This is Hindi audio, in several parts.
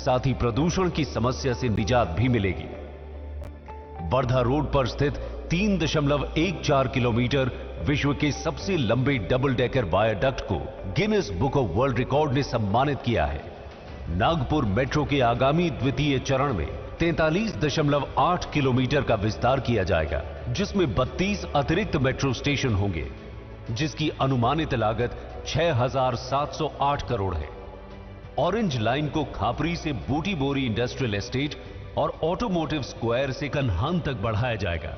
साथ ही प्रदूषण की समस्या से निजात भी मिलेगी। वर्धा रोड पर स्थित 3.14 किलोमीटर विश्व के सबसे लंबे डबल डेकर वायाडक्ट को Guinness book of world record ने सम्मानित किया है। नागपुर मेट्रो के आगामी द्वितीय चरण में 43.8 किलोमीटर का विस्तार किया जाएगा, जिसमें 32 अतिरिक्त मेट्रो स्टेशन होंगे, जिसकी अनुमानित लागत 6,708 करोड़ है। ऑरेंज लाइन को खापरी से बूटी बोरी इंडस्ट्रियल एस्टेट और ऑटोमोटिव स्क्वायर से कन्हान तक बढ़ाया जाएगा।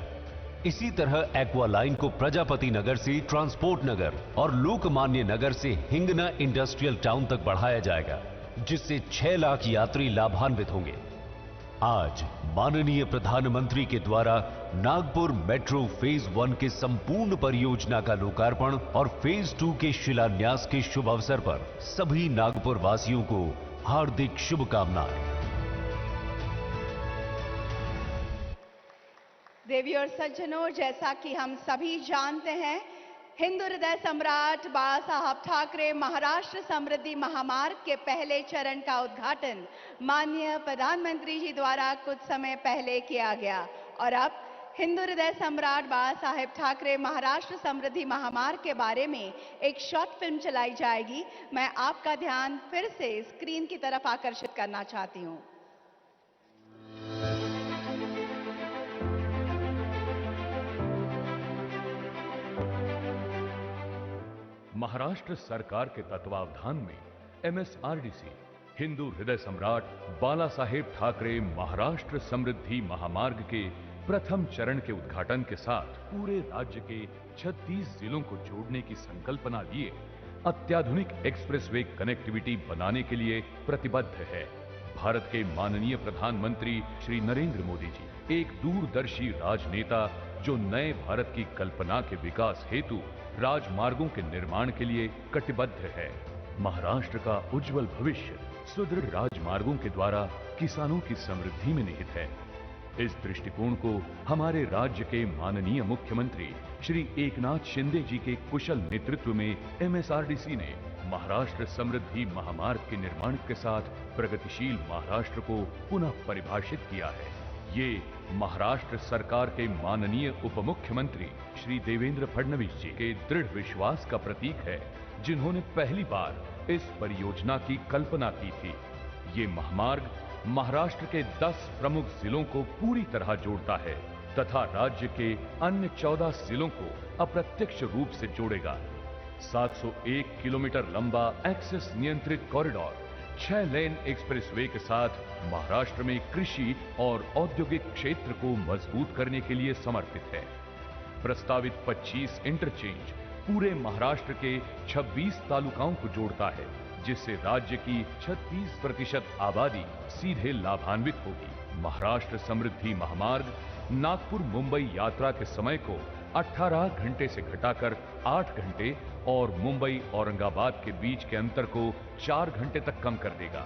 इसी तरह एक्वा लाइन को प्रजापति नगर से ट्रांसपोर्ट नगर और लोकमान्य नगर से हिंगना इंडस्ट्रियल टाउन तक बढ़ाया जाएगा, जिससे 6 लाख यात्री लाभान्वित होंगे। आज माननीय प्रधानमंत्री के द्वारा नागपुर मेट्रो फेज 1 के संपूर्ण परियोजना का लोकार्पण और फेज 2 के शिलान्यास के शुभ अवसर पर सभी नागपुर वासियों को हार्दिक शुभकामनाएं। देवी और सज्जनों, जैसा कि हम सभी जानते हैं, हिंदू हृदय सम्राट बाला साहब ठाकरे महाराष्ट्र समृद्धि महामार्ग के पहले चरण का उद्घाटन माननीय प्रधानमंत्री जी द्वारा कुछ समय पहले किया गया और अब हिंदू हृदय सम्राट बाला साहेब ठाकरे महाराष्ट्र समृद्धि महामार्ग के बारे में एक शॉर्ट फिल्म चलाई जाएगी। मैं आपका ध्यान फिर से स्क्रीन की तरफ आकर्षित करना चाहती हूँ। महाराष्ट्र सरकार के तत्वावधान में MSRDC हिंदू हृदय सम्राट बाला साहेब ठाकरे महाराष्ट्र समृद्धि महामार्ग के प्रथम चरण के उद्घाटन के साथ पूरे राज्य के 36 जिलों को जोड़ने की संकल्पना लिए अत्याधुनिक एक्सप्रेसवे कनेक्टिविटी बनाने के लिए प्रतिबद्ध है। भारत के माननीय प्रधानमंत्री श्री नरेंद्र मोदी जी एक दूरदर्शी राजनेता जो नए भारत की कल्पना के विकास हेतु राजमार्गों के निर्माण के लिए कटिबद्ध है। महाराष्ट्र का उज्जवल भविष्य सुदृढ़ राजमार्गों के द्वारा किसानों की समृद्धि में निहित है। इस दृष्टिकोण को हमारे राज्य के माननीय मुख्यमंत्री श्री एकनाथ शिंदे जी के कुशल नेतृत्व में MSRDC ने महाराष्ट्र समृद्धि महामार्ग के निर्माण के साथ प्रगतिशील महाराष्ट्र को पुनः परिभाषित किया है। ये महाराष्ट्र सरकार के माननीय उप मुख्यमंत्री श्री देवेंद्र फडणवीस जी के दृढ़ विश्वास का प्रतीक है, जिन्होंने पहली बार इस परियोजना की कल्पना की थी। ये महामार्ग महाराष्ट्र के 10 प्रमुख जिलों को पूरी तरह जोड़ता है तथा राज्य के अन्य 14 जिलों को अप्रत्यक्ष रूप से जोड़ेगा। 701 किलोमीटर लंबा एक्सेस नियंत्रित कॉरिडोर 6 लेन एक्सप्रेसवे के साथ महाराष्ट्र में कृषि और औद्योगिक क्षेत्र को मजबूत करने के लिए समर्पित है। प्रस्तावित 25 इंटरचेंज पूरे महाराष्ट्र के 26 तालुकाओं को जोड़ता है, जिससे राज्य की 36% आबादी सीधे लाभान्वित होगी। महाराष्ट्र समृद्धि महामार्ग नागपुर मुंबई यात्रा के समय को 18 घंटे से घटाकर 8 घंटे और मुंबई औरंगाबाद के बीच के अंतर को 4 घंटे तक कम कर देगा।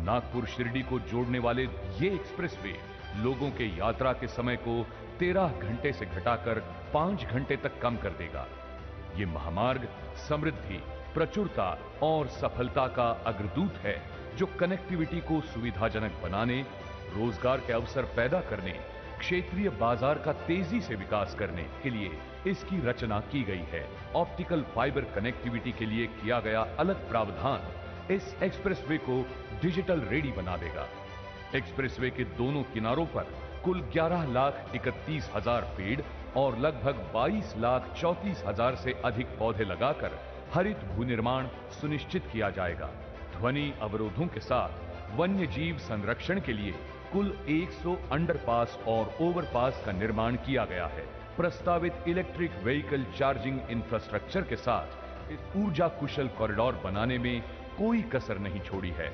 नागपुर शिरडी को जोड़ने वाले ये एक्सप्रेसवे लोगों के यात्रा के समय को 13 घंटे से घटाकर 5 घंटे तक कम कर देगा। ये महामार्ग समृद्धि, प्रचुरता और सफलता का अग्रदूत है, जो कनेक्टिविटी को सुविधाजनक बनाने, रोजगार के अवसर पैदा करने, क्षेत्रीय बाजार का तेजी से विकास करने के लिए इसकी रचना की गई है। ऑप्टिकल फाइबर कनेक्टिविटी के लिए किया गया अलग प्रावधान इस एक्सप्रेसवे को डिजिटल रेडी बना देगा। एक्सप्रेसवे के दोनों किनारों पर कुल 11,31,000 पेड़ और लगभग 22,34,000 से अधिक पौधे लगाकर हरित भूनिर्माण सुनिश्चित किया जाएगा। ध्वनि अवरोधों के साथ वन्य जीव संरक्षण के लिए कुल 100 अंडरपास और ओवरपास का निर्माण किया गया है। प्रस्तावित इलेक्ट्रिक व्हीकल चार्जिंग इंफ्रास्ट्रक्चर के साथ इस ऊर्जा कुशल कॉरिडोर बनाने में कोई कसर नहीं छोड़ी है।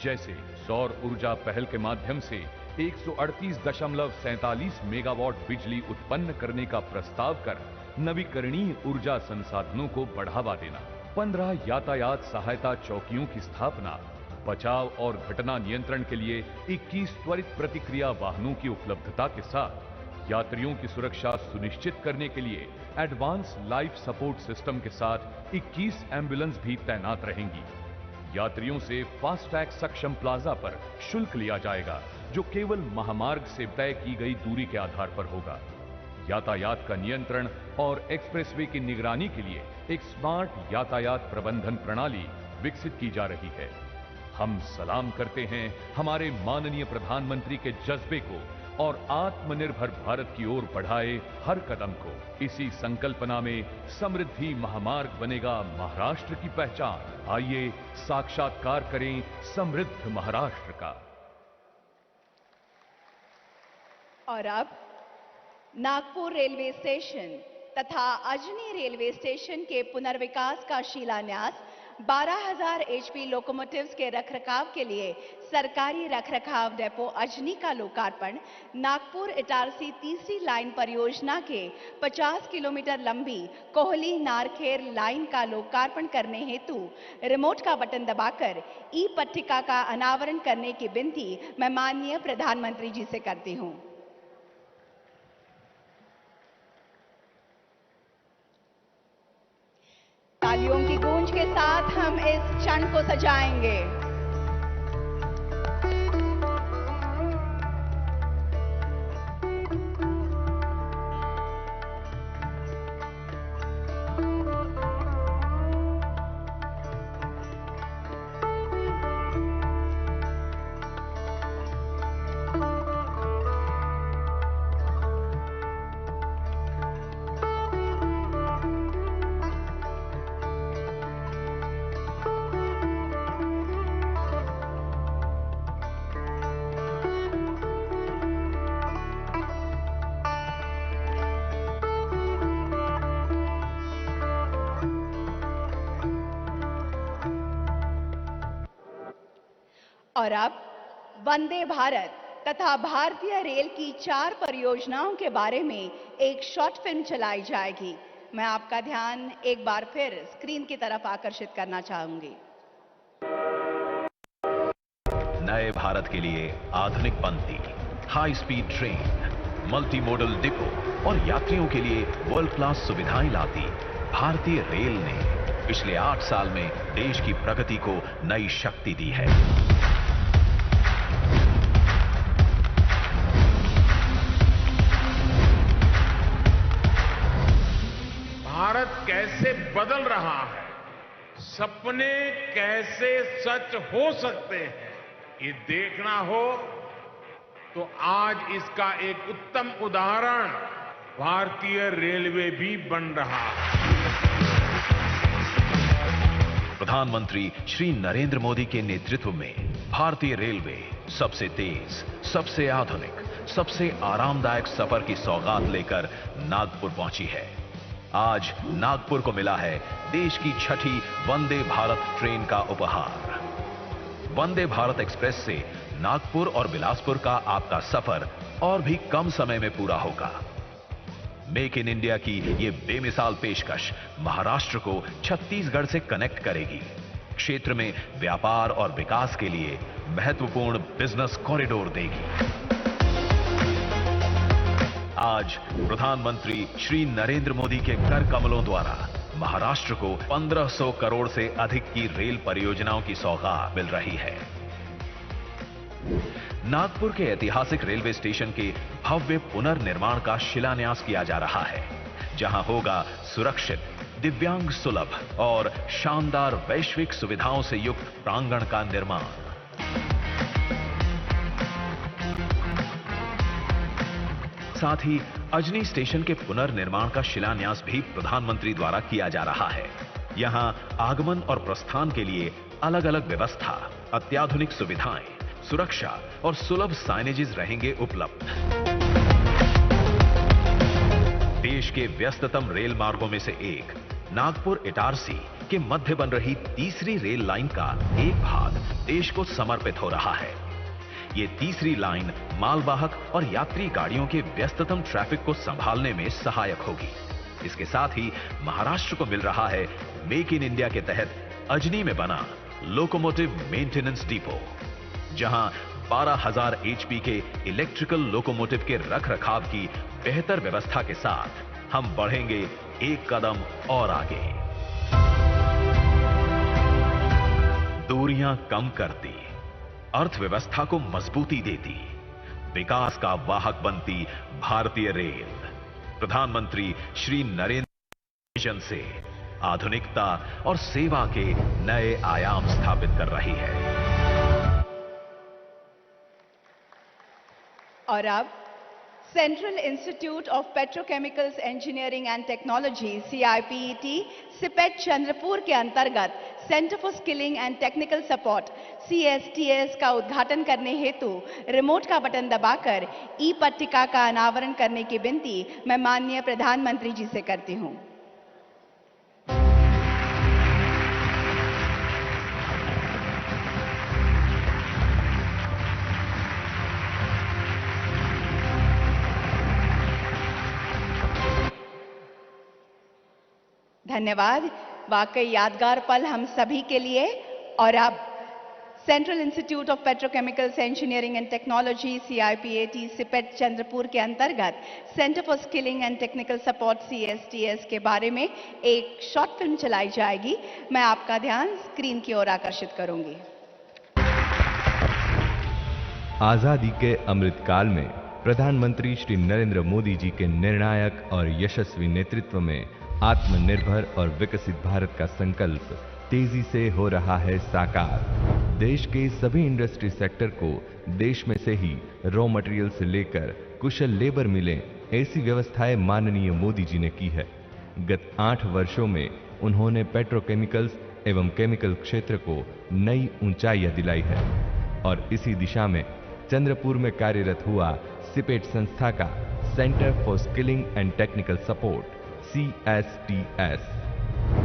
जैसे सौर ऊर्जा पहल के माध्यम से 138.47 मेगावाट बिजली उत्पन्न करने का प्रस्ताव कर नवीकरणीय ऊर्जा संसाधनों को बढ़ावा देना, 15 यातायात सहायता चौकियों की स्थापना, बचाव और घटना नियंत्रण के लिए 21 त्वरित प्रतिक्रिया वाहनों की उपलब्धता के साथ यात्रियों की सुरक्षा सुनिश्चित करने के लिए एडवांस लाइफ सपोर्ट सिस्टम के साथ 21 एम्बुलेंस भी तैनात रहेंगी। यात्रियों से फास्टैग सक्षम प्लाजा पर शुल्क लिया जाएगा, जो केवल महामार्ग से तय की गई दूरी के आधार पर होगा। यातायात का नियंत्रण और एक्सप्रेसवे की निगरानी के लिए एक स्मार्ट यातायात प्रबंधन प्रणाली विकसित की जा रही है। हम सलाम करते हैं हमारे माननीय प्रधानमंत्री के जज्बे को और आत्मनिर्भर भारत की ओर बढ़ाए हर कदम को। इसी संकल्पना में समृद्धि महामार्ग बनेगा महाराष्ट्र की पहचान। आइए साक्षात्कार करें समृद्ध महाराष्ट्र का। और अब नागपुर रेलवे स्टेशन तथा अजनी रेलवे स्टेशन के पुनर्विकास का शिलान्यास, 12,000 एचपी लोकोमोटिव्स के रखरखाव के लिए सरकारी रखरखाव डेपो अजनी का लोकार्पण, नागपुर इटारसी तीसरी लाइन परियोजना के 50 किलोमीटर लंबी कोहली नारखेर लाइन का लोकार्पण करने हेतु रिमोट का बटन दबाकर ई पट्टिका का अनावरण करने की विनती मैं माननीय प्रधानमंत्री जी से करती हूं। तालियों की गूंज के साथ हम इस क्षण को सजाएंगे। और अब वंदे भारत तथा भारतीय रेल की 4 परियोजनाओं के बारे में एक शॉर्ट फिल्म चलाई जाएगी। मैं आपका ध्यान एक बार फिर स्क्रीन की तरफ आकर्षित करना चाहूंगी। नए भारत के लिए आधुनिक पंक्ति, high speed train, multi modal depot और यात्रियों के लिए वर्ल्ड क्लास सुविधाएं लाती भारतीय रेल ने पिछले 8 साल में देश की प्रगति को नई शक्ति दी है। भारत कैसे बदल रहा है, सपने कैसे सच हो सकते हैं, ये देखना हो तो आज इसका एक उत्तम उदाहरण भारतीय रेलवे भी बन रहा है। प्रधानमंत्री श्री नरेंद्र मोदी के नेतृत्व में भारतीय रेलवे सबसे तेज, सबसे आधुनिक, सबसे आरामदायक सफर की सौगात लेकर नागपुर पहुंची है। आज नागपुर को मिला है देश की 6ठी वंदे भारत ट्रेन का उपहार। वंदे भारत एक्सप्रेस से नागपुर और बिलासपुर का आपका सफर और भी कम समय में पूरा होगा। मेक इन इंडिया की ये बेमिसाल पेशकश महाराष्ट्र को छत्तीसगढ़ से कनेक्ट करेगी। क्षेत्र में व्यापार और विकास के लिए महत्वपूर्ण बिजनेस कॉरिडोर देगी। आज प्रधानमंत्री श्री नरेंद्र मोदी के कर कमलों द्वारा महाराष्ट्र को 1500 करोड़ से अधिक की रेल परियोजनाओं की सौगात मिल रही है। नागपुर के ऐतिहासिक रेलवे स्टेशन के भव्य पुनर्निर्माण का शिलान्यास किया जा रहा है, जहां होगा सुरक्षित, दिव्यांग सुलभ और शानदार वैश्विक सुविधाओं से युक्त प्रांगण का निर्माण। साथ ही अजनी स्टेशन के पुनर्निर्माण का शिलान्यास भी प्रधानमंत्री द्वारा किया जा रहा है। यहां आगमन और प्रस्थान के लिए अलग अलग व्यवस्था, अत्याधुनिक सुविधाएं, सुरक्षा और सुलभ साइनेजेस रहेंगे उपलब्ध। देश के व्यस्ततम रेल मार्गों में से एक नागपुर इटारसी के मध्य बन रही तीसरी रेल लाइन का एक भाग देश को समर्पित हो रहा है। ये तीसरी लाइन मालवाहक और यात्री गाड़ियों के व्यस्ततम ट्रैफिक को संभालने में सहायक होगी। इसके साथ ही महाराष्ट्र को मिल रहा है मेक इन इंडिया के तहत अजनी में बना लोकोमोटिव मेंटेनेंस डिपो, जहां 12,000 एचपी के इलेक्ट्रिकल लोकोमोटिव के रखरखाव की बेहतर व्यवस्था के साथ हम बढ़ेंगे एक कदम और आगे। दूरियां कम करती, अर्थव्यवस्था को मजबूती देती, विकास का वाहक बनती भारतीय रेल प्रधानमंत्री श्री नरेंद्र विजन से आधुनिकता और सेवा के नए आयाम स्थापित कर रही है। और अब central institute of petrochemicals engineering and technology CIPET CIPET Chandrapur के अंतर्गत centre for skilling and technical support CSTS का उद्घाटन करने हेतु रिमोट का बटन दबाकर ई पट्टिका का अनावरण करने की विनती मैं माननीय प्रधानमंत्री जी से करती हूं। धन्यवाद। वाकई यादगार पल हम सभी के लिए। और अब central institute of petrochemicals engineering and technology CIPET CIPET Chandrapur के अंतर्गत centre for skilling and technical support CSTS के बारे में एक शॉर्ट फिल्म चलाई जाएगी। मैं आपका ध्यान स्क्रीन की ओर आकर्षित करूंगी। आजादी के अमृतकाल में प्रधानमंत्री श्री नरेंद्र मोदी जी के निर्णायक और यशस्वी नेतृत्व में आत्मनिर्भर और विकसित भारत का संकल्प तेजी से हो रहा है साकार। देश के सभी इंडस्ट्री सेक्टर को देश में से ही रॉ मटेरियल से लेकर कुशल लेबर मिले, ऐसी व्यवस्थाएं माननीय मोदी जी ने की है। गत 8 वर्षों में उन्होंने पेट्रोकेमिकल्स एवं केमिकल क्षेत्र को नई ऊंचाइयां दिलाई है और इसी दिशा में चंद्रपुर में कार्यरत हुआ सिपेट संस्था का centre for skilling and technical support CSTS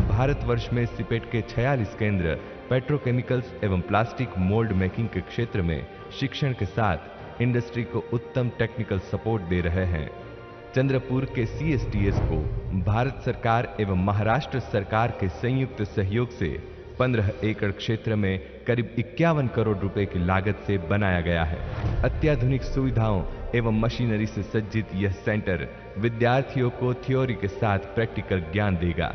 Bharatvarsh में सिपेट के 46 केंद्र पेट्रोकेमिकल्स एवं प्लास्टिक मोल्ड मेकिंग के क्षेत्र में शिक्षण के साथ इंडस्ट्री को उत्तम टेक्निकल सपोर्ट दे रहे हैं। चंद्रपुर के CSTS को भारत सरकार एवं महाराष्ट्र सरकार के संयुक्त सहयोग से 15 एकड़ क्षेत्र में करीब 51 करोड़ रुपए की लागत से बनाया गया है। अत्याधुनिक सुविधाओं एवं मशीनरी से सज्जित यह सेंटर विद्यार्थियों को थ्योरी के साथ प्रैक्टिकल ज्ञान देगा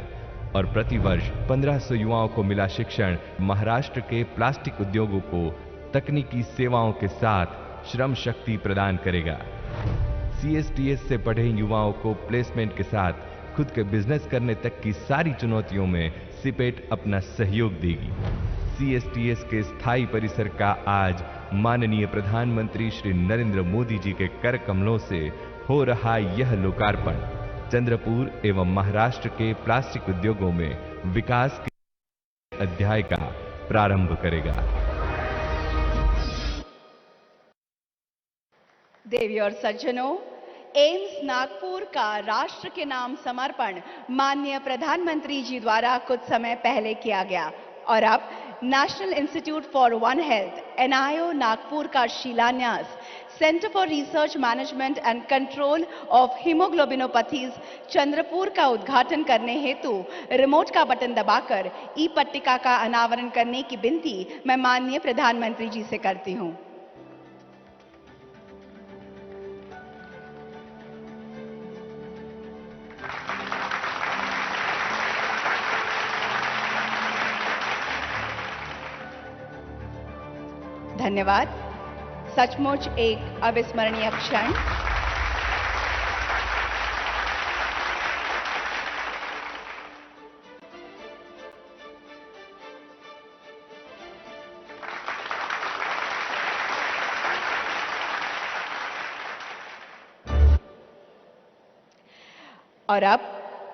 और प्रतिवर्ष 1500 युवाओं को मिला शिक्षण महाराष्ट्र के प्लास्टिक उद्योगों को तकनीकी सेवाओं के साथ श्रम शक्ति प्रदान करेगा। CSTS से पढ़े युवाओं को प्लेसमेंट के साथ खुद के बिजनेस करने तक की सारी चुनौतियों में सिपेट अपना सहयोग देगी। CSTS के स्थायी परिसर का आज माननीय प्रधानमंत्री श्री नरेंद्र मोदी जी के कर कमलों से हो रहा यह लोकार्पण चंद्रपुर एवं महाराष्ट्र के प्लास्टिक उद्योगों में विकास के अध्याय का प्रारंभ करेगा। देवी और सज्जनों, एम्स नागपुर का राष्ट्र के नाम समर्पण माननीय प्रधानमंत्री जी द्वारा कुछ समय पहले किया गया और अब national institute for one health NIO Nagpur का शिलान्यास centre for research management and control of haemoglobinopathies Chandrapur का उद्घाटन करने हेतु रिमोट का बटन दबाकर ई पट्टिका का अनावरण करने की विनती मैं माननीय प्रधानमंत्री जी से करती हूं। धन्यवाद। सचमुच एक अविस्मरणीय क्षण। और अब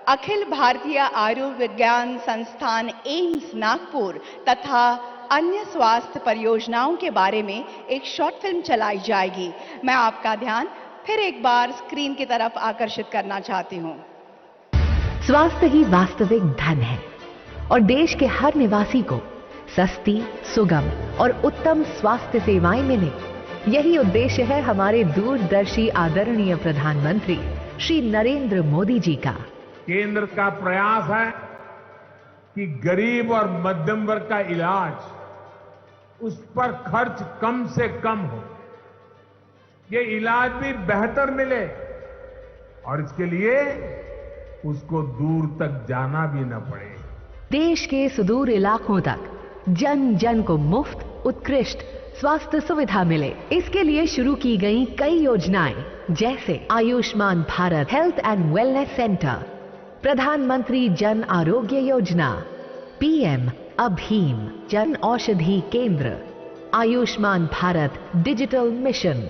अखिल भारतीय आयुर्विज्ञान संस्थान एम्स नागपुर तथा अन्य स्वास्थ्य परियोजनाओं के बारे में एक शॉर्ट फिल्म चलाई जाएगी। मैं आपका ध्यान फिर एक बार स्क्रीन की तरफ आकर्षित करना चाहती हूं। स्वास्थ्य ही वास्तविक धन है और देश के हर निवासी को सस्ती, सुगम और उत्तम स्वास्थ्य सेवाएं मिले, यही उद्देश्य है हमारे दूरदर्शी आदरणीय प्रधानमंत्री श्री नरेंद्र मोदी जी का। केंद्र का प्रयास है कि गरीब और मध्यम वर्ग का इलाज, उस पर खर्च कम से कम हो, ये इलाज भी बेहतर मिले और इसके लिए उसको दूर तक जाना भी न पड़े। देश के सुदूर इलाकों तक जन जन को मुफ्त उत्कृष्ट स्वास्थ्य सुविधा मिले। इसके लिए शुरू की गई कई योजनाएं जैसे Ayushman Bharat health and wellness centre, प्रधानमंत्री जन आरोग्य योजना, पीएम अभीम जन औषधि केंद्र, Ayushman Bharat digital mission,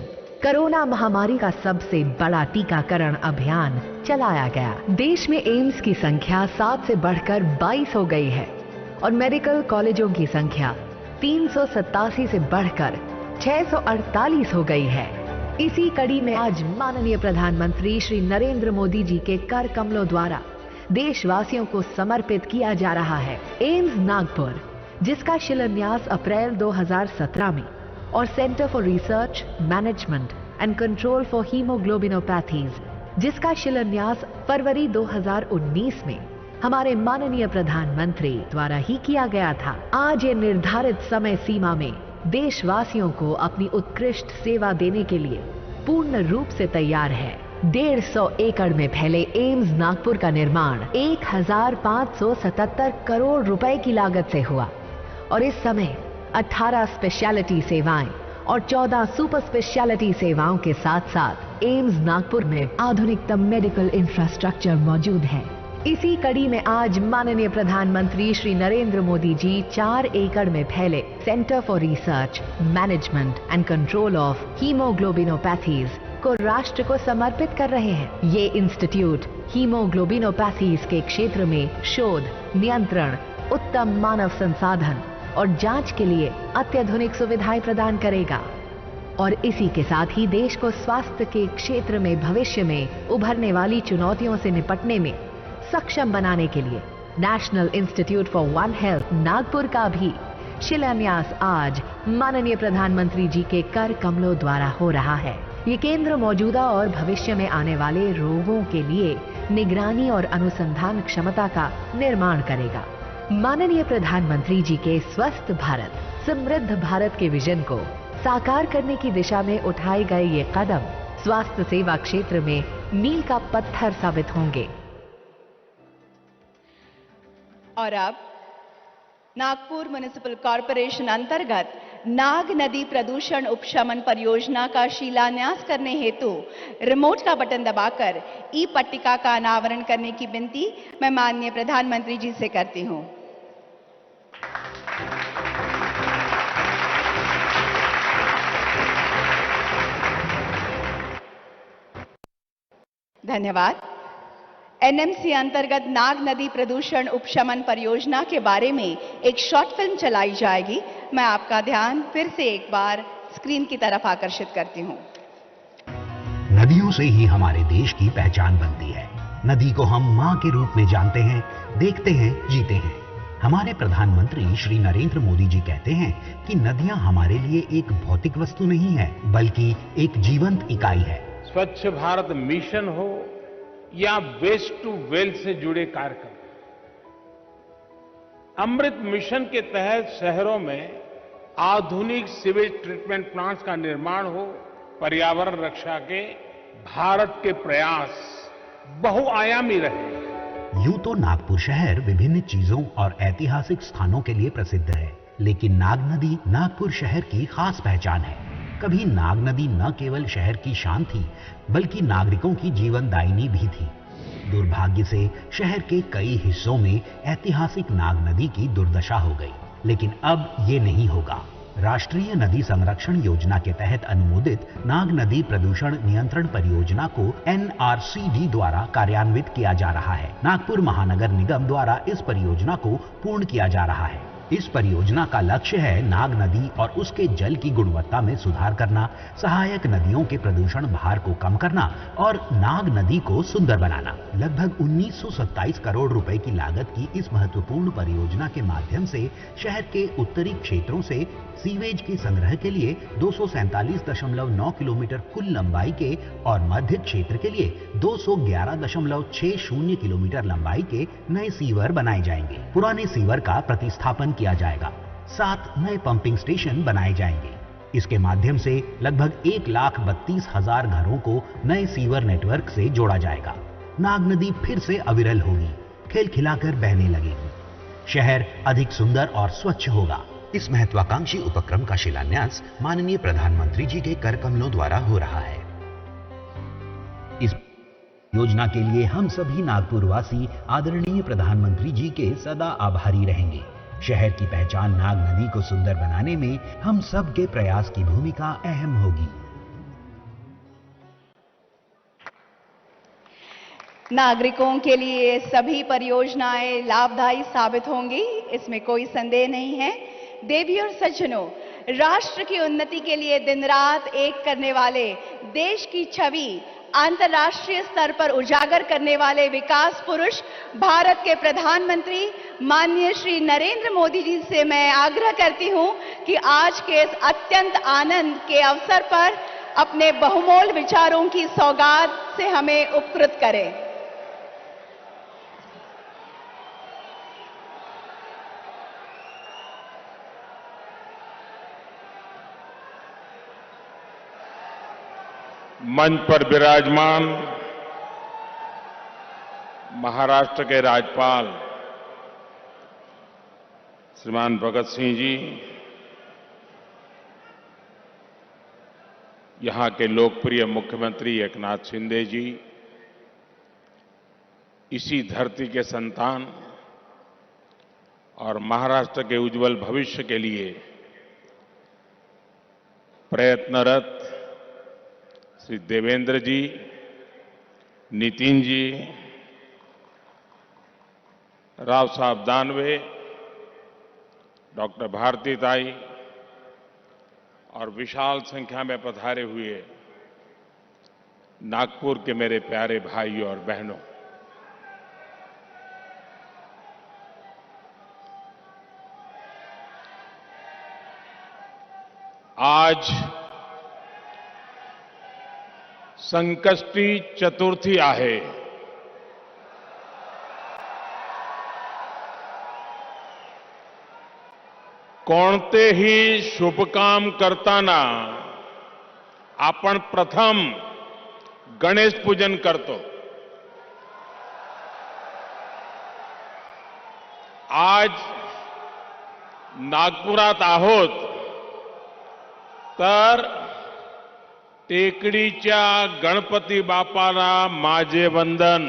corona महामारी का सबसे बड़ा टीकाकरण अभियान चलाया गया। देश में एम्स की संख्या 7 से बढ़कर 22 हो गई है और मेडिकल कॉलेजों की संख्या 387 से बढ़कर 648 हो गई है। इसी कड़ी में आज माननीय प्रधानमंत्री श्री नरेंद्र मोदी जी के कर कमलों द्वारा देशवासियों को समर्पित किया जा रहा है एम्स नागपुर, जिसका शिलान्यास अप्रैल 2017 में और centre for research management and control for haemoglobinopathies, जिसका शिलान्यास फरवरी 2019 में हमारे माननीय प्रधानमंत्री द्वारा ही किया गया था। आज ये निर्धारित समय सीमा में देशवासियों को अपनी उत्कृष्ट सेवा देने के लिए पूर्ण रूप से तैयार है। 150 एकड़ में फैले एम्स नागपुर का निर्माण 1577 करोड़ रुपए की लागत से हुआ और इस समय 18 स्पेशलिटी सेवाएं और 14 सुपर स्पेशलिटी सेवाओं के साथ साथ एम्स नागपुर में आधुनिकतम मेडिकल इंफ्रास्ट्रक्चर मौजूद है। इसी कड़ी में आज माननीय प्रधानमंत्री श्री नरेंद्र मोदी जी 4 एकड़ में फैले centre for research management and control of haemoglobinopathies को राष्ट्र को समर्पित कर रहे हैं। ये इंस्टीट्यूट हीमोग्लोबिनोपैथीज के क्षेत्र में शोध, नियंत्रण, उत्तम मानव संसाधन और जांच के लिए अत्याधुनिक सुविधाएं प्रदान करेगा और इसी के साथ ही देश को स्वास्थ्य के क्षेत्र में भविष्य में उभरने वाली चुनौतियों से निपटने में सक्षम बनाने के लिए national institute for one health Nagpur का भी शिलान्यास आज माननीय प्रधानमंत्री जी के कर कमलों द्वारा हो रहा है। ये केंद्र मौजूदा और भविष्य में आने वाले रोगों के लिए निगरानी और अनुसंधान क्षमता का निर्माण करेगा। माननीय प्रधानमंत्री जी के स्वस्थ भारत समृद्ध भारत के विजन को साकार करने की दिशा में उठाए गए ये कदम स्वास्थ्य सेवा क्षेत्र में मील का पत्थर साबित होंगे। और अब नागपुर म्युनिसिपल कॉरपोरेशन अंतर्गत नाग नदी प्रदूषण उपशमन परियोजना का शिलान्यास करने हेतु रिमोट का बटन दबाकर ई पट्टिका का अनावरण करने की विनती मैं माननीय प्रधानमंत्री जी से करती हूं। धन्यवाद। एनएमसी अंतर्गत नाग नदी प्रदूषण उपशमन परियोजना के बारे में एक शॉर्ट फिल्म चलाई जाएगी। मैं आपका ध्यान फिर से एक बार स्क्रीन की तरफ आकर्षित करती हूं। नदियों से ही हमारे देश की पहचान बनती है। नदी को हम मां के रूप में जानते हैं, देखते हैं, जीते हैं। हमारे प्रधानमंत्री श्री नरेंद्र मोदी जी कहते हैं कि नदियां हमारे लिए एक भौतिक वस्तु नहीं है, बल्कि एक जीवंत इकाई है। स्वच्छ भारत मिशन हो या वेस्ट टू वेल्थ से जुड़े कार्यक्रम, अमृत मिशन के तहत शहरों में आधुनिक सीवेज ट्रीटमेंट प्लांट्स का निर्माण हो, पर्यावरण रक्षा के भारत के प्रयास बहुआयामी रहे। यूं तो नागपुर शहर विभिन्न चीजों और ऐतिहासिक स्थानों के लिए प्रसिद्ध है, लेकिन नाग नदी नागपुर शहर की खास पहचान है। कभी नाग नदी न केवल शहर की शान थी, बल्कि नागरिकों की जीवनदायिनी भी थी। दुर्भाग्य से शहर के कई हिस्सों में ऐतिहासिक नाग नदी की दुर्दशा हो गई, लेकिन अब ये नहीं होगा। राष्ट्रीय नदी संरक्षण योजना के तहत अनुमोदित नाग नदी प्रदूषण नियंत्रण परियोजना को NRCD द्वारा कार्यान्वित किया जा रहा है। नागपुर महानगर निगम द्वारा इस परियोजना को पूर्ण किया जा रहा है। इस परियोजना का लक्ष्य है नाग नदी और उसके जल की गुणवत्ता में सुधार करना, सहायक नदियों के प्रदूषण भार को कम करना और नाग नदी को सुंदर बनाना। लगभग 1927 करोड़ रुपए की लागत की इस महत्वपूर्ण परियोजना के माध्यम से शहर के उत्तरी क्षेत्रों से सीवेज के संग्रह के लिए 247.9 किलोमीटर कुल लंबाई के और मध्य क्षेत्र के लिए 211.60 किलोमीटर लंबाई के नए सीवर बनाए जाएंगे। पुराने सीवर का प्रतिस्थापन किया जाएगा। 7 नए पंपिंग स्टेशन बनाए जाएंगे। इसके माध्यम से लगभग 1,32,000 घरों को नए सीवर नेटवर्क से जोड़ा जाएगा। नाग नदी फिर से अविरल होगी, खिलखिलाकर बहने लगेगी। शहर अधिक सुंदर और स्वच्छ होगा। इस महत्वाकांक्षी उपक्रम का शिलान्यास माननीय प्रधानमंत्री जी के कर कमलों द्वारा हो रहा है। इस योजना के लिए हम सभी नागपुरवासी आदरणीय प्रधानमंत्री जी के सदा आभारी रहेंगे। शहर की पहचान नाग नदी को सुंदर बनाने में हम सब के प्रयास की भूमिका अहम होगी। नागरिकों के लिए सभी परियोजनाएं लाभदायी साबित होंगी, इसमें कोई संदेह नहीं है। देवी और सज्जनों, राष्ट्र की उन्नति के लिए दिन रात एक करने वाले, देश की छवि अंतर्राष्ट्रीय स्तर पर उजागर करने वाले विकास पुरुष भारत के प्रधानमंत्री माननीय श्री नरेंद्र मोदी जी से मैं आग्रह करती हूं कि आज के इस अत्यंत आनंद के अवसर पर अपने बहुमूल्य विचारों की सौगात से हमें उपकृत करें। मंच पर विराजमान महाराष्ट्र के राज्यपाल श्रीमान भगत सिंह जी, यहां के लोकप्रिय मुख्यमंत्री एकनाथ शिंदे जी, इसी धरती के संतान और महाराष्ट्र के उज्जवल भविष्य के लिए प्रयत्नरत श्री देवेंद्र जी, नितिन जी, राव साहब दानवे, डॉक्टर भारतीताई और विशाल संख्या में पधारे हुए नागपुर के मेरे प्यारे भाइयों और बहनों, आज संकष्टी चतुर्थी आहे। कोणतेही शुभकाम करताना आपण प्रथम गणेश पूजन करतो। आज नागपुरात आहोत तर टेकडीच्या गणपती बापाला माझे वंदन।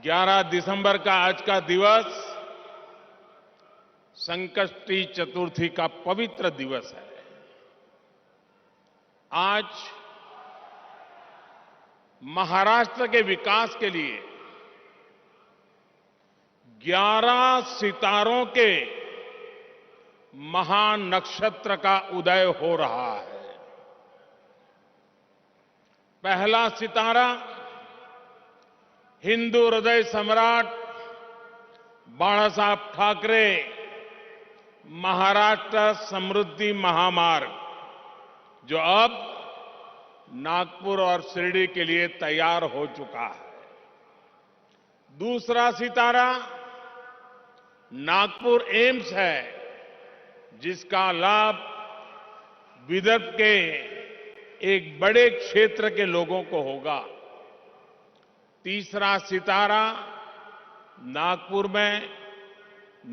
ग्यारह दिसंबर का आज का दिवस संकष्टी चतुर्थी का पवित्र दिवस है। आज महाराष्ट्र के विकास के लिए 11 सितारों के महान नक्षत्र का उदय हो रहा है। पहला सितारा हिंदू हृदय सम्राट बाला साहब ठाकरे महाराष्ट्र समृद्धि महामार्ग, जो अब नागपुर और शिरडी के लिए तैयार हो चुका है। दूसरा सितारा नागपुर एम्स है, जिसका लाभ विदर्भ के एक बड़े क्षेत्र के लोगों को होगा। तीसरा सितारा नागपुर में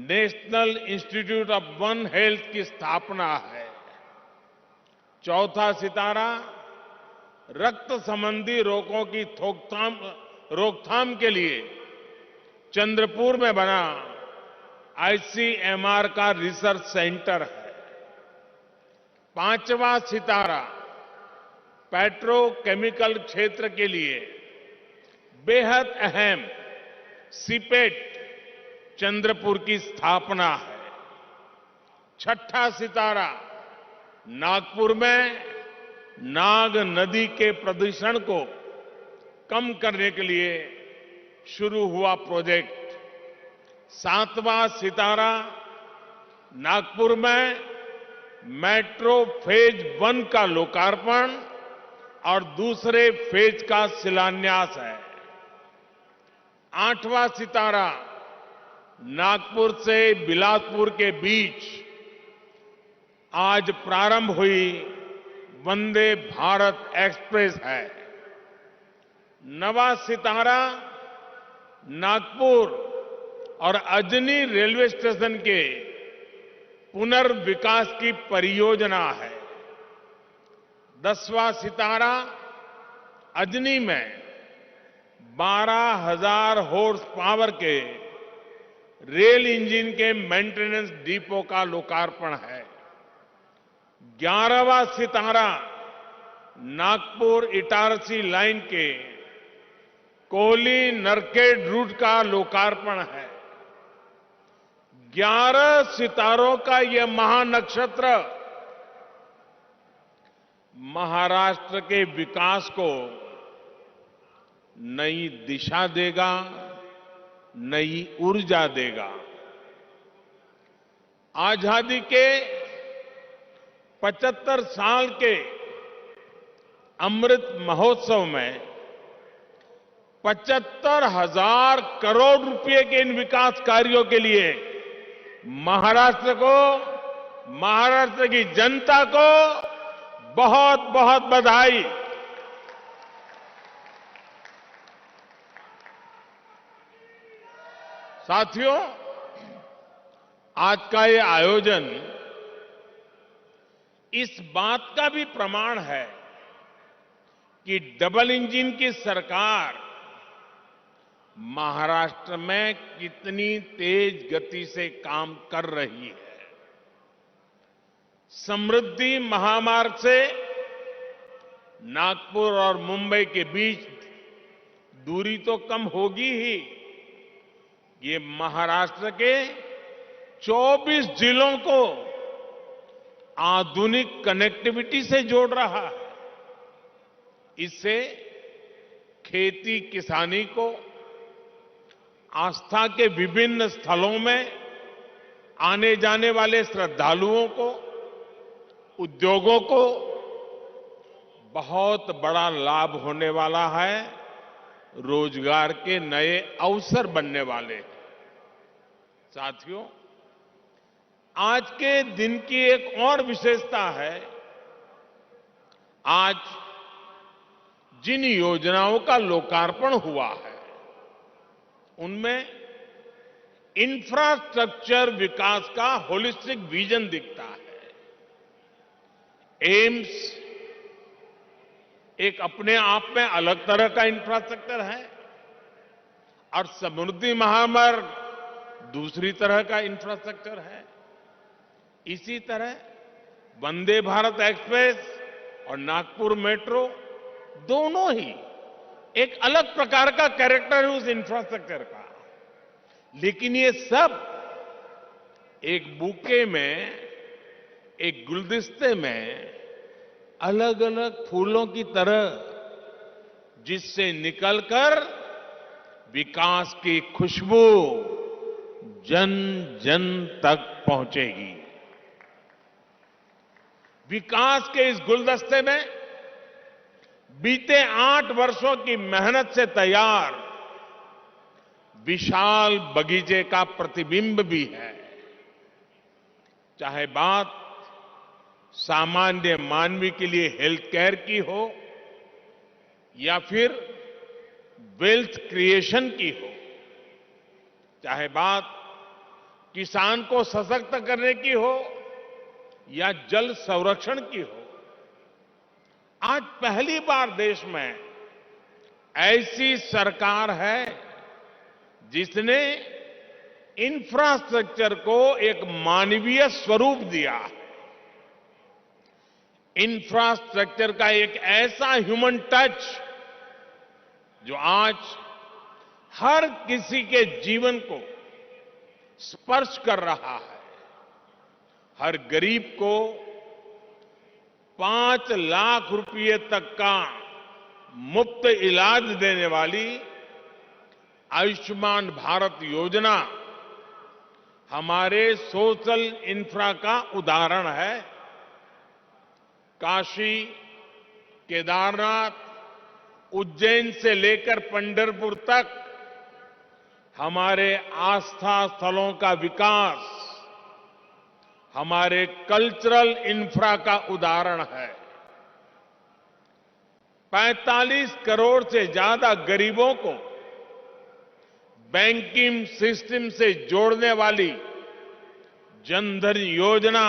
national institute of one health की स्थापना है। चौथा सितारा रक्त संबंधी रोगों की रोकथाम के लिए चंद्रपुर में बना आईसीएमआर का रिसर्च सेंटर है। पांचवा सितारा पेट्रोकेमिकल क्षेत्र के लिए बेहद अहम सीपेट चंद्रपुर की स्थापना है। छठा सितारा नागपुर में नाग नदी के प्रदूषण को कम करने के लिए शुरू हुआ प्रोजेक्ट। सातवां सितारा नागपुर में मेट्रो फेज 1 का लोकार्पण और दूसरे फेज का शिलान्यास है। आठवां सितारा नागपुर से बिलासपुर के बीच आज प्रारंभ हुई वंदे भारत एक्सप्रेस है। नवा सितारा नागपुर और अजनी रेलवे स्टेशन के पुनर्विकास की परियोजना है। 10वां सितारा अजनी में 12,000 हॉर्स पावर के रेल इंजन के मेंटेनेंस डिपो का लोकार्पण है। 11वां सितारा नागपुर इटारसी लाइन के कोहली नरखेड़ रूट का लोकार्पण है। 11 सितारों का यह महानक्षत्र महाराष्ट्र के विकास को नई दिशा देगा, नई ऊर्जा देगा। आजादी के 75 साल के अमृत महोत्सव में 75,000 करोड़ रुपए के इन विकास कार्यों के लिए महाराष्ट्र को, महाराष्ट्र की जनता को बहुत बहुत बधाई। साथियों, आज का ये आयोजन इस बात का भी प्रमाण है कि डबल इंजन की सरकार महाराष्ट्र में कितनी तेज गति से काम कर रही है। समृद्धि महामार्ग से नागपुर और मुंबई के बीच दूरी तो कम होगी ही, ये महाराष्ट्र के 24 जिलों को आधुनिक कनेक्टिविटी से जोड़ रहा है। इससे खेती किसानी को, आस्था के विभिन्न स्थलों में आने जाने वाले श्रद्धालुओं को, उद्योगों को बहुत बड़ा लाभ होने वाला है। रोजगार के नए अवसर बनने वाले हैं। साथियों, आज के दिन की एक और विशेषता है। आज जिन योजनाओं का लोकार्पण हुआ है उनमें इंफ्रास्ट्रक्चर विकास का होलिस्टिक विजन दिखता है। एम्स एक अपने आप में अलग तरह का इंफ्रास्ट्रक्चर है और समृद्धि महामार्ग दूसरी तरह का इंफ्रास्ट्रक्चर है। इसी तरह वंदे भारत एक्सप्रेस और नागपुर मेट्रो दोनों ही एक अलग प्रकार का कैरेक्टर है उस इंफ्रास्ट्रक्चर का। लेकिन ये सब एक बुके में, एक गुलदस्ते में अलग अलग फूलों की तरह, जिससे निकलकर विकास की खुशबू जन जन तक पहुंचेगी। विकास के इस गुलदस्ते में बीते 8 वर्षों की मेहनत से तैयार विशाल बगीचे का प्रतिबिंब भी है। चाहे बात सामान्य मानवी के लिए हेल्थ केयर की हो या फिर वेल्थ क्रिएशन की हो, चाहे बात किसान को सशक्त करने की हो या जल संरक्षण की हो, आज पहली बार देश में ऐसी सरकार है जिसने इंफ्रास्ट्रक्चर को एक मानवीय स्वरूप दिया है। इंफ्रास्ट्रक्चर का एक ऐसा ह्यूमन टच जो आज हर किसी के जीवन को स्पर्श कर रहा है। हर गरीब को 5 लाख रुपए तक का मुफ्त इलाज देने वाली आयुष्मान भारत योजना हमारे सोशल इंफ्रा का उदाहरण है। काशी, केदारनाथ, उज्जैन से लेकर पंढरपुर तक हमारे आस्था स्थलों का विकास हमारे कल्चरल इंफ्रा का उदाहरण है। 45 करोड़ से ज्यादा गरीबों को बैंकिंग सिस्टम से जोड़ने वाली जनधन योजना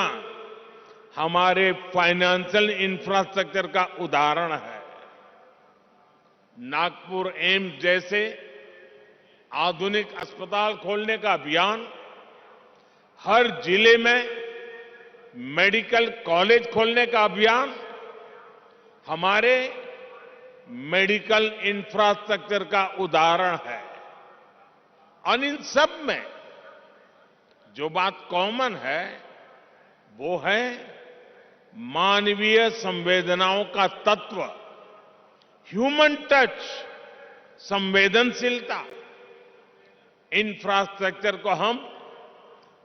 हमारे फाइनेंशियल इंफ्रास्ट्रक्चर का उदाहरण है। नागपुर एम्स जैसे आधुनिक अस्पताल खोलने का अभियान, हर जिले में मेडिकल कॉलेज खोलने का अभियान हमारे मेडिकल इंफ्रास्ट्रक्चर का उदाहरण है। और इन सब में जो बात कॉमन है वो है मानवीय संवेदनाओं का तत्व, ह्यूमन टच, संवेदनशीलता। इंफ्रास्ट्रक्चर को हम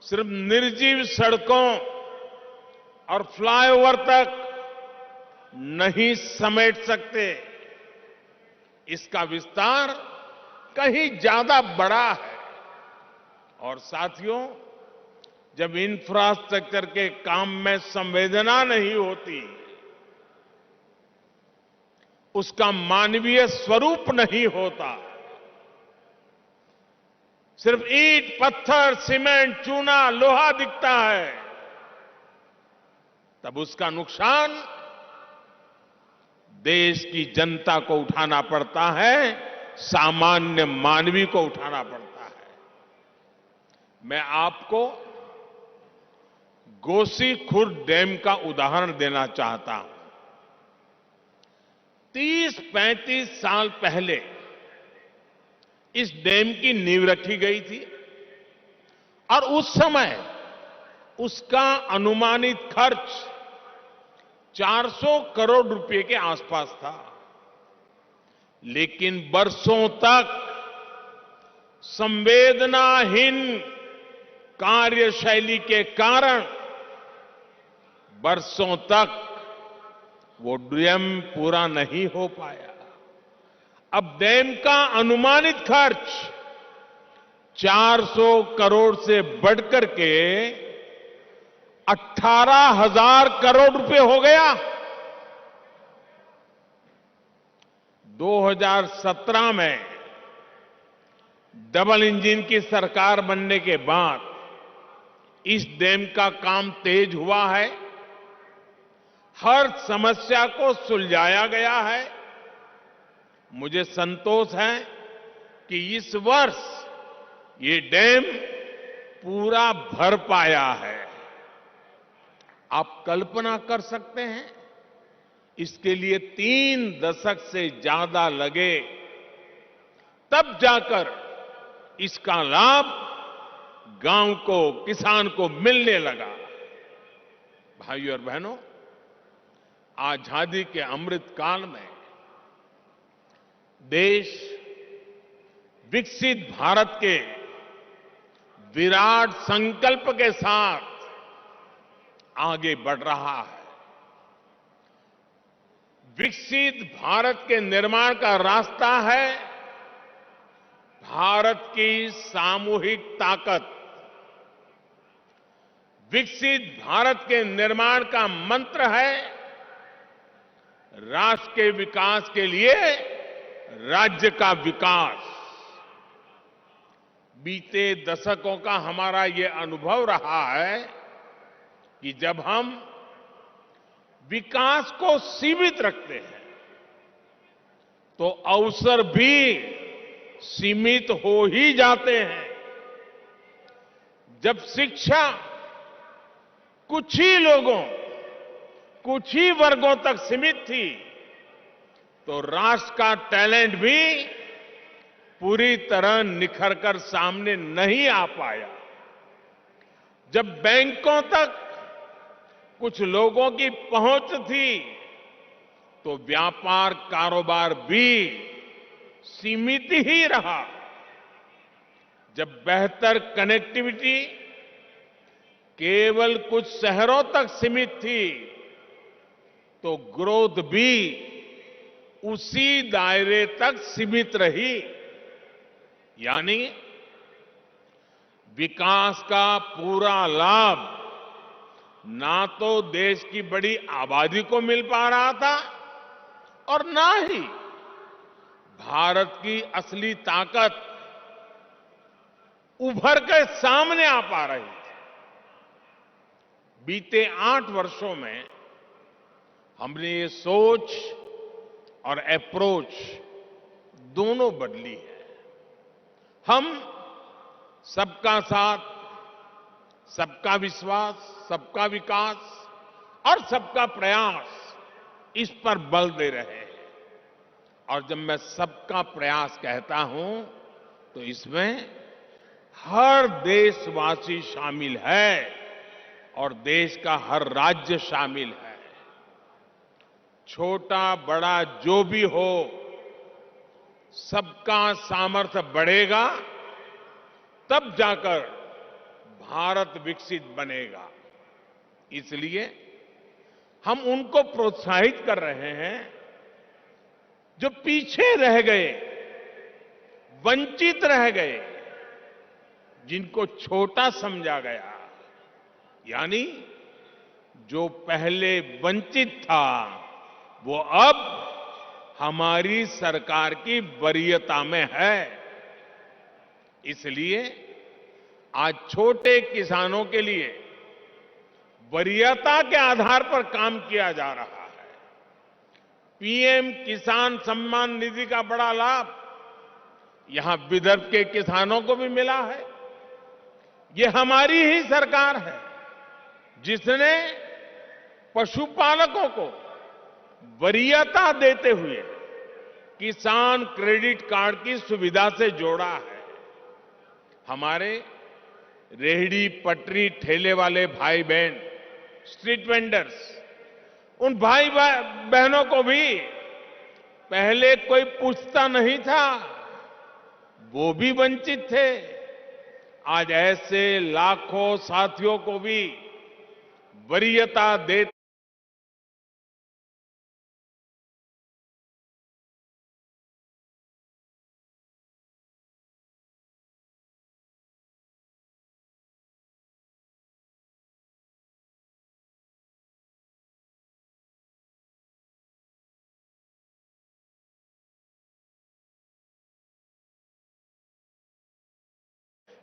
सिर्फ निर्जीव सड़कों और फ्लाईओवर तक नहीं समेट सकते, इसका विस्तार कहीं ज्यादा बड़ा है। और साथियों, जब इंफ्रास्ट्रक्चर के काम में संवेदना नहीं होती, उसका मानवीय स्वरूप नहीं होता, सिर्फ ईंट, पत्थर, सीमेंट, चूना, लोहा दिखता है, तब उसका नुकसान देश की जनता को उठाना पड़ता है, सामान्य मानवी को उठाना पड़ता है। मैं आपको गोसीखुर्द डैम का उदाहरण देना चाहता हूं। 30-35 साल पहले इस डैम की नींव रखी गई थी और उस समय उसका अनुमानित खर्च 400 करोड़ रुपए के आसपास था। लेकिन बरसों तक संवेदनाहीन कार्यशैली के कारण बरसों तक वो डैम पूरा नहीं हो पाया। अब डैम का अनुमानित खर्च 400 करोड़ से बढ़कर के 18,000 करोड़ रुपए हो गया। 2017 में डबल इंजन की सरकार बनने के बाद इस डैम का काम तेज हुआ है, हर समस्या को सुलझाया गया है। मुझे संतोष है कि इस वर्ष ये डैम पूरा भर पाया है। आप कल्पना कर सकते हैं, इसके लिए 3 दशक से ज्यादा लगे, तब जाकर इसका लाभ गांव को, किसान को मिलने लगा। भाइयों और बहनों, आजादी के अमृत काल में देश विकसित भारत के विराट संकल्प के साथ आगे बढ़ रहा है। विकसित भारत के निर्माण का रास्ता है भारत की सामूहिक ताकत। विकसित भारत के निर्माण का मंत्र है राष्ट्र के विकास के लिए राज्य का विकास। बीते दशकों का हमारा ये अनुभव रहा है कि जब हम विकास को सीमित रखते हैं तो अवसर भी सीमित हो ही जाते हैं। जब शिक्षा कुछ ही लोगों, कुछ ही वर्गों तक सीमित थी, तो राष्ट्र का टैलेंट भी पूरी तरह निखर कर सामने नहीं आ पाया। जब बैंकों तक कुछ लोगों की पहुंच थी, तो व्यापार कारोबार भी सीमित ही रहा। जब बेहतर कनेक्टिविटी केवल कुछ शहरों तक सीमित थी, तो ग्रोथ भी उसी दायरे तक सीमित रही। यानी विकास का पूरा लाभ ना तो देश की बड़ी आबादी को मिल पा रहा था और ना ही भारत की असली ताकत उभर कर सामने आ पा रही थी। बीते 8 वर्षों में हमने ये सोच और अप्रोच दोनों बदली है। हम सबका साथ, सबका विश्वास, सबका विकास और सबका प्रयास इस पर बल दे रहे हैं। और जब मैं सबका प्रयास कहता हूं तो इसमें हर देशवासी शामिल है और देश का हर राज्य शामिल है। छोटा बड़ा जो भी हो, सबका सामर्थ्य बढ़ेगा तब जाकर भारत विकसित बनेगा। इसलिए हम उनको प्रोत्साहित कर रहे हैं जो पीछे रह गए, वंचित रह गए, जिनको छोटा समझा गया, यानी जो पहले वंचित था वो अब हमारी सरकार की वरीयता में है। इसलिए आज छोटे किसानों के लिए वरीयता के आधार पर काम किया जा रहा है। पीएम किसान सम्मान निधि का बड़ा लाभ यहां विदर्भ के किसानों को भी मिला है। ये हमारी ही सरकार है जिसने पशुपालकों को वरीयता देते हुए किसान क्रेडिट कार्ड की सुविधा से जोड़ा है। हमारे रेहड़ी पटरी ठेले वाले भाई बहन, स्ट्रीट वेंडर्स, उन भाई बहनों को भी पहले कोई पूछता नहीं था, वो भी वंचित थे। आज ऐसे लाखों साथियों को भी वरीयता दे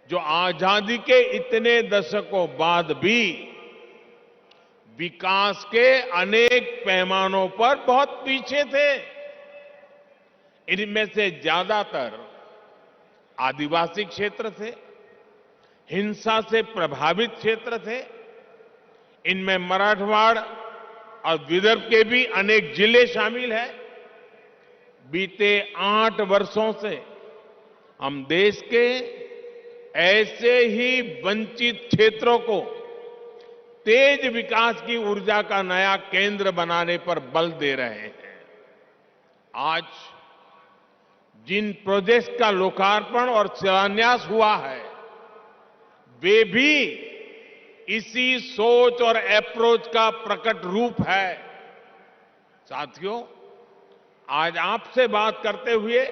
जो आजादी के इतने दशकों बाद भी विकास के अनेक पैमानों पर बहुत पीछे थे। इनमें से ज्यादातर आदिवासी क्षेत्र थे, हिंसा से प्रभावित क्षेत्र थे। इनमें मराठवाड़ और विदर्भ के भी अनेक जिले शामिल हैं। बीते 8 वर्षों से हम देश के ऐसे ही वंचित क्षेत्रों को तेज विकास की ऊर्जा का नया केंद्र बनाने पर बल दे रहे हैं। आज जिन प्रोजेक्ट्स का लोकार्पण और शिलान्यास हुआ है, वे भी इसी सोच और अप्रोच का प्रकट रूप है। साथियों, आज आपसे बात करते हुए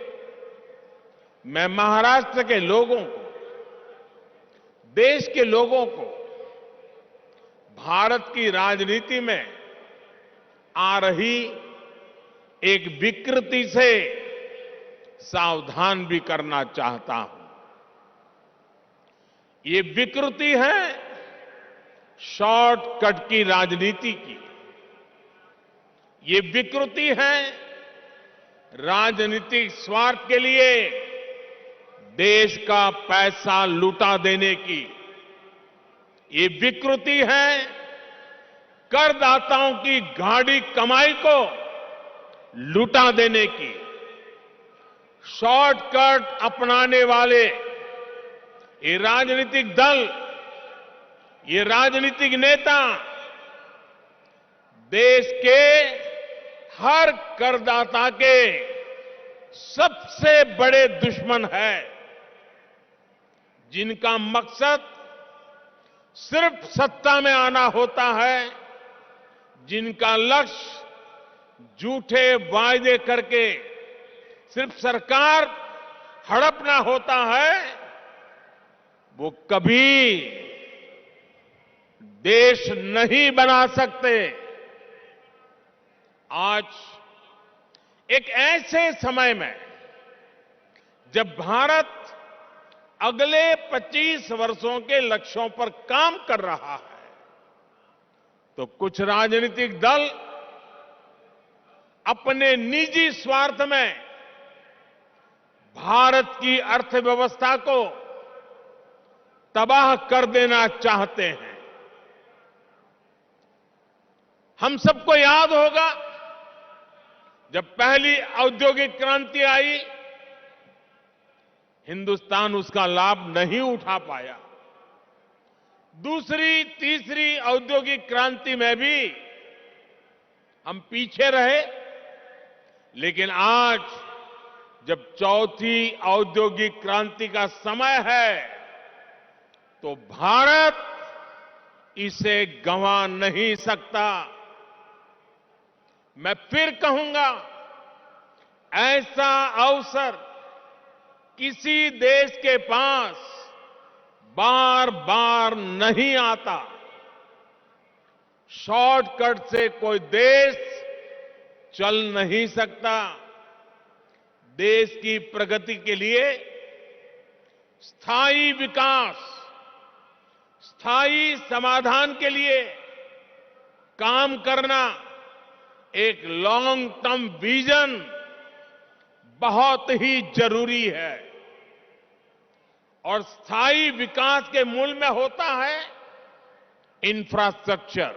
मैं महाराष्ट्र के लोगों को, देश के लोगों को भारत की राजनीति में आ रही एक विकृति से सावधान भी करना चाहता हूं। ये विकृति है शॉर्टकट की राजनीति की। ये विकृति है राजनीतिक स्वार्थ के लिए देश का पैसा लुटा देने की। ये विकृति है करदाताओं की गाढ़ी कमाई को लुटा देने की। शॉर्टकट अपनाने वाले ये राजनीतिक दल, ये राजनीतिक नेता देश के हर करदाता के सबसे बड़े दुश्मन है, जिनका मकसद सिर्फ सत्ता में आना होता है, जिनका लक्ष्य झूठे वायदे करके सिर्फ सरकार हड़पना होता है, वो कभी देश नहीं बना सकते। आज एक ऐसे समय में जब भारत अगले 25 वर्षों के लक्ष्यों पर काम कर रहा है, तो कुछ राजनीतिक दल अपने निजी स्वार्थ में भारत की अर्थव्यवस्था को तबाह कर देना चाहते हैं। हम सबको याद होगा, जब पहली औद्योगिक क्रांति आई, हिंदुस्तान उसका लाभ नहीं उठा पाया। दूसरी, तीसरी औद्योगिक क्रांति में भी हम पीछे रहे, लेकिन आज जब चौथी औद्योगिक क्रांति का समय है, तो भारत इसे गंवा नहीं सकता। मैं फिर कहूंगा, ऐसा अवसर किसी देश के पास बार बार नहीं आता। शॉर्टकट से कोई देश चल नहीं सकता। देश की प्रगति के लिए स्थायी विकास, स्थायी समाधान के लिए काम करना, एक लॉन्ग टर्म विजन बहुत ही जरूरी है। और स्थायी विकास के मूल में होता है इंफ्रास्ट्रक्चर।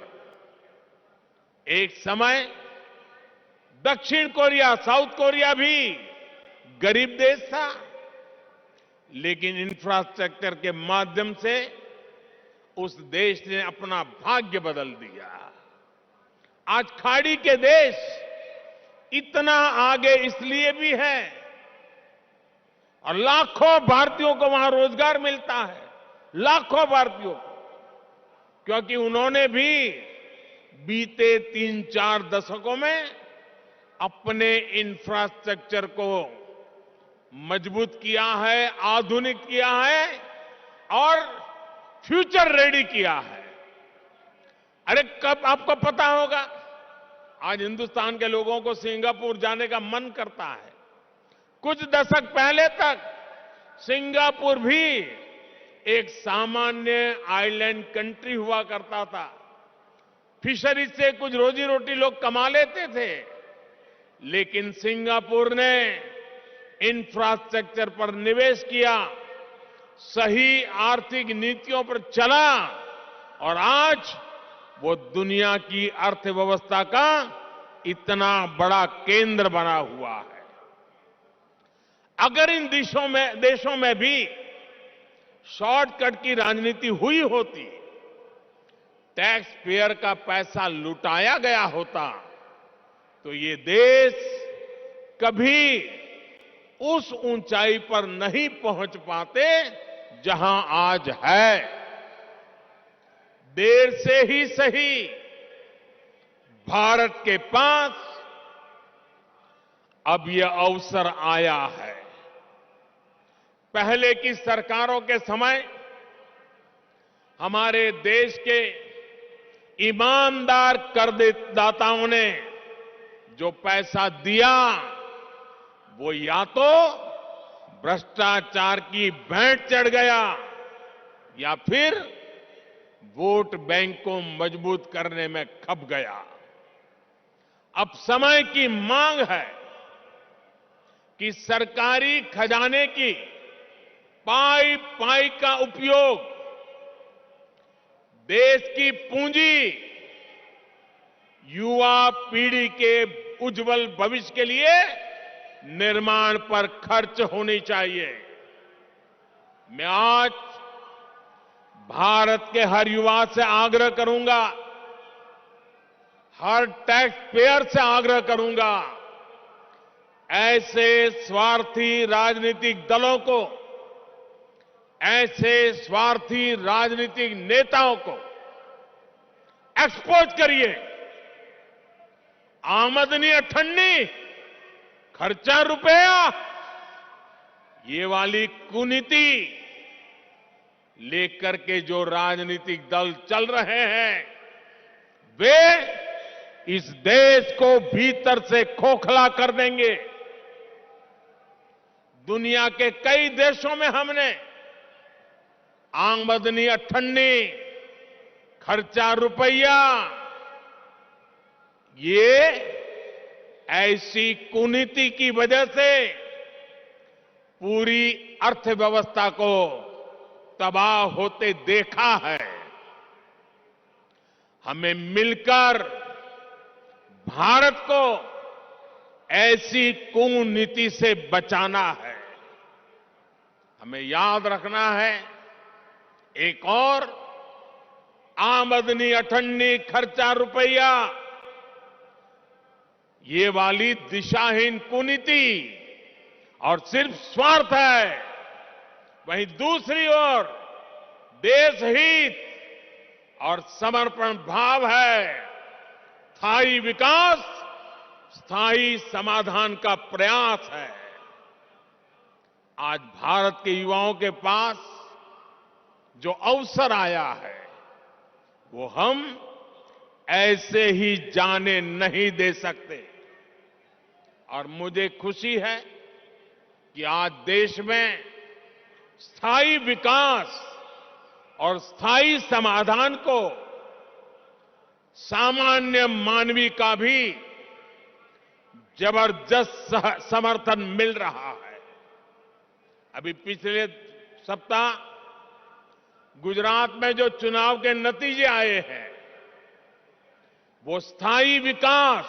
एक समय दक्षिण कोरिया, साउथ कोरिया भी गरीब देश था, लेकिन इंफ्रास्ट्रक्चर के माध्यम से उस देश ने अपना भाग्य बदल दिया। आज खाड़ी के देश इतना आगे इसलिए भी है, और लाखों भारतीयों को वहां रोजगार मिलता है, लाखों भारतीयों को, क्योंकि उन्होंने भी बीते 3-4 दशकों में अपने इंफ्रास्ट्रक्चर को मजबूत किया है, आधुनिक किया है और फ्यूचर रेडी किया है। अरे कब आपको पता होगा, आज हिंदुस्तान के लोगों को सिंगापुर जाने का मन करता है। कुछ दशक पहले तक सिंगापुर भी एक सामान्य आइलैंड कंट्री हुआ करता था। फिशरीज से कुछ रोजी रोटी लोग कमा लेते थे, लेकिन सिंगापुर ने इंफ्रास्ट्रक्चर पर निवेश किया, सही आर्थिक नीतियों पर चला, और आज वो दुनिया की अर्थव्यवस्था का इतना बड़ा केंद्र बना हुआ है। अगर इन देशों में भी शॉर्टकट की राजनीति हुई होती, टैक्स पेयर का पैसा लुटाया गया होता, तो ये देश कभी उस ऊंचाई पर नहीं पहुंच पाते जहां आज है। देर से ही सही, भारत के पास अब यह अवसर आया है। पहले की सरकारों के समय हमारे देश के ईमानदार करदाताओं ने जो पैसा दिया, वो या तो भ्रष्टाचार की भेंट चढ़ गया, या फिर वोट बैंक को मजबूत करने में खप गया। अब समय की मांग है कि सरकारी खजाने की पाई पाई का उपयोग देश की पूंजी, युवा पीढ़ी के उज्जवल भविष्य के लिए निर्माण पर खर्च होनी चाहिए। मैं आज भारत के हर युवा से आग्रह करूंगा, हर टैक्स पेयर से आग्रह करूंगा, ऐसे स्वार्थी राजनीतिक दलों को, ऐसे स्वार्थी राजनीतिक नेताओं को एक्सपोज करिए। आमदनी अठन्नी, खर्चा रुपया, ये वाली कुनीति लेकर के जो राजनीतिक दल चल रहे हैं, वे इस देश को भीतर से खोखला कर देंगे। दुनिया के कई देशों में हमने आमदनी अठन्नी, खर्चा रुपया, ये ऐसी कुनीति की वजह से पूरी अर्थव्यवस्था को तबाह होते देखा है। हमें मिलकर भारत को ऐसी कुनीति से बचाना है। हमें याद रखना है, एक और आमदनी अठन्नी, खर्चा रुपया, ये वाली दिशाहीन कुनीति और सिर्फ स्वार्थ है। वहीं दूसरी ओर देश हित और समर्पण भाव है। स्थायी विकास, स्थायी समाधान का प्रयास है। आज भारत के युवाओं के पास जो अवसर आया है, वो हम ऐसे ही जाने नहीं दे सकते। और मुझे खुशी है कि आज देश में स्थायी विकास और स्थायी समाधान को सामान्य मानवी का भी जबरदस्त समर्थन मिल रहा है। अभी पिछले सप्ताह गुजरात में जो चुनाव के नतीजे आए हैं, वो स्थायी विकास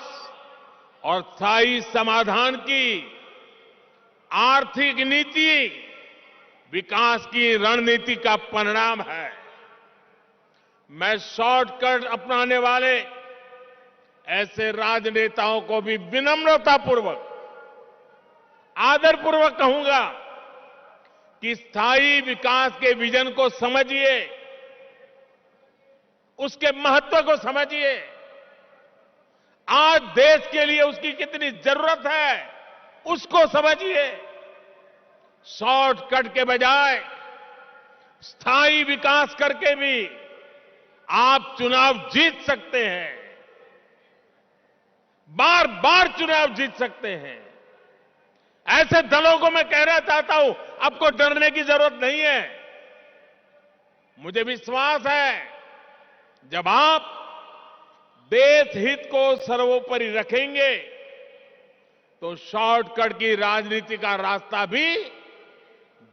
और स्थायी समाधान की आर्थिक नीति, विकास की रणनीति का परिणाम है। मैं शॉर्टकट अपनाने वाले ऐसे राजनेताओं को भी विनम्रतापूर्वक, आदरपूर्वक कहूंगा कि स्थायी विकास के विजन को समझिए, उसके महत्व को समझिए। आज देश के लिए उसकी कितनी जरूरत है, उसको समझिए। शॉर्टकट के बजाय स्थायी विकास करके भी आप चुनाव जीत सकते हैं, बार बार चुनाव जीत सकते हैं। ऐसे दलों को मैं कहना चाहता हूं, आपको डरने की जरूरत नहीं है। मुझे विश्वास है, जब आप देश हित को सर्वोपरि रखेंगे, तो शॉर्टकट की राजनीति का रास्ता भी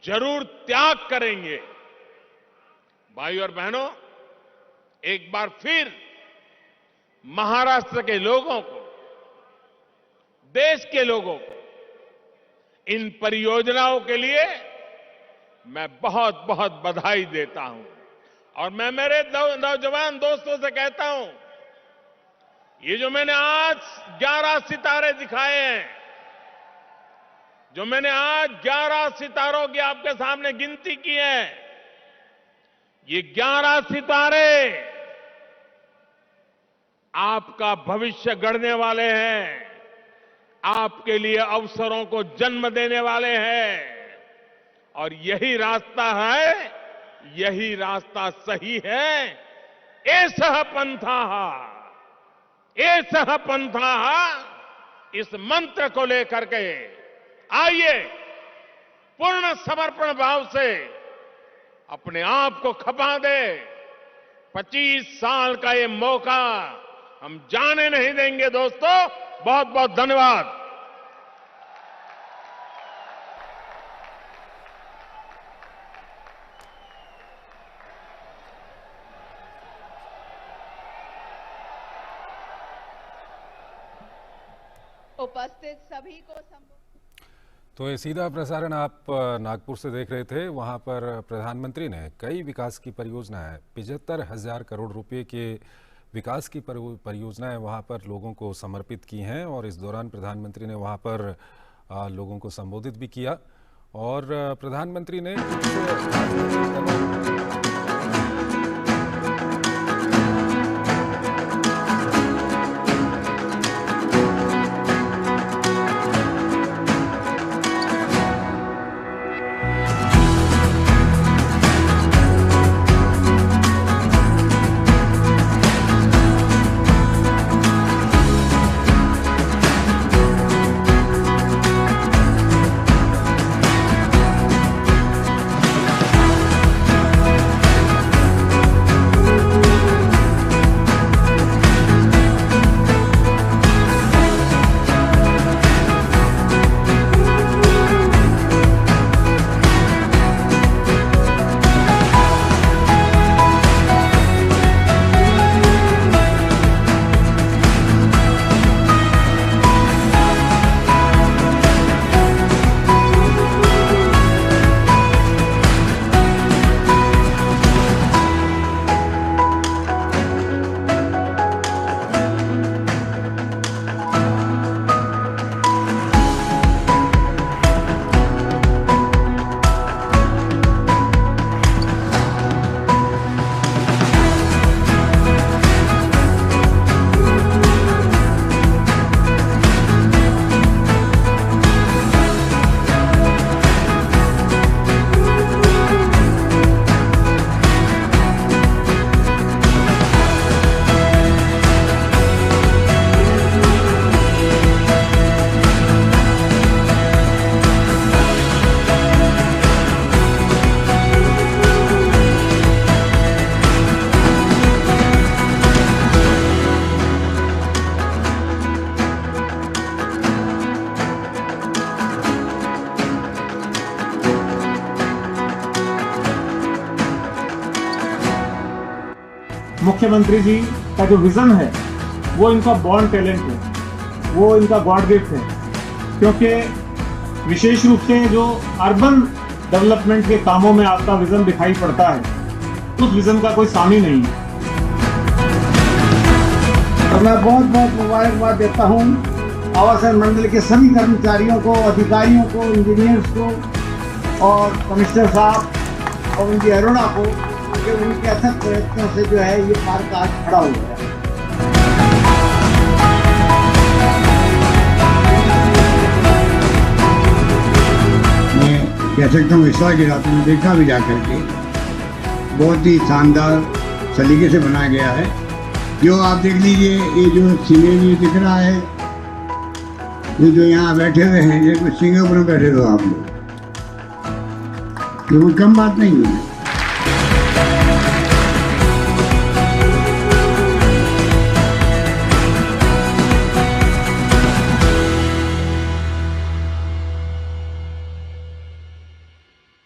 जरूर त्याग करेंगे। भाई और बहनों, एक बार फिर महाराष्ट्र के लोगों को, देश के लोगों को इन परियोजनाओं के लिए मैं बहुत बहुत बधाई देता हूं। और मैं मेरे नौजवान दोस्तों से कहता हूं, ये जो मैंने आज 11 सितारे दिखाए हैं, जो मैंने आज 11 सितारों की आपके सामने गिनती की है, ये 11 सितारे आपका भविष्य गढ़ने वाले हैं, आपके लिए अवसरों को जन्म देने वाले हैं। और यही रास्ता है, यही रास्ता सही है। एषः पंथः, एषः पंथः, इस मंत्र को लेकर के आइए पूर्ण समर्पण भाव से अपने आप को खपा दे। 25 साल का ये मौका हम जाने नहीं देंगे दोस्तों। बहुत बहुत धन्यवाद। उपस्थित सभी को तो ये सीधा प्रसारण आप नागपुर से देख रहे थे। वहां पर प्रधानमंत्री ने कई विकास की परियोजनाएं, 75,000 करोड़ रुपए के विकास की परियोजनाएं वहां पर लोगों को समर्पित की हैं। और इस दौरान प्रधानमंत्री ने वहां पर लोगों को संबोधित भी किया। और प्रधानमंत्री ने मुख्यमंत्री जी का जो विजन है वो इनका बॉर्न टैलेंट है, वो इनका गॉड गिफ्ट है, क्योंकि विशेष रूप से जो अर्बन डेवलपमेंट के कामों में आपका विजन दिखाई पड़ता है, उस विजन का कोई सामी नहीं है। और मैं बहुत बहुत मुबारकबाद देता हूँ आवासन मंडल के सभी कर्मचारियों को, अधिकारियों को, इंजीनियर्स को और कमिश्नर साहब और उनकी अरुणा को, कि उनके अथक प्रयत्नों से जो है ये पार्क आज खड़ा हुआ है। मैं कह सकता हूँ इस के रात में देखा भी जा करके बहुत ही शानदार सलीके से बनाया गया है। जो आप देख लीजिए, ये जो सीमेंट ये दिख रहा है, ये जो यहाँ बैठे हुए हैं, ये सिंगापुर में बैठे हो आप लोग, ये कोई कम बात नहीं है।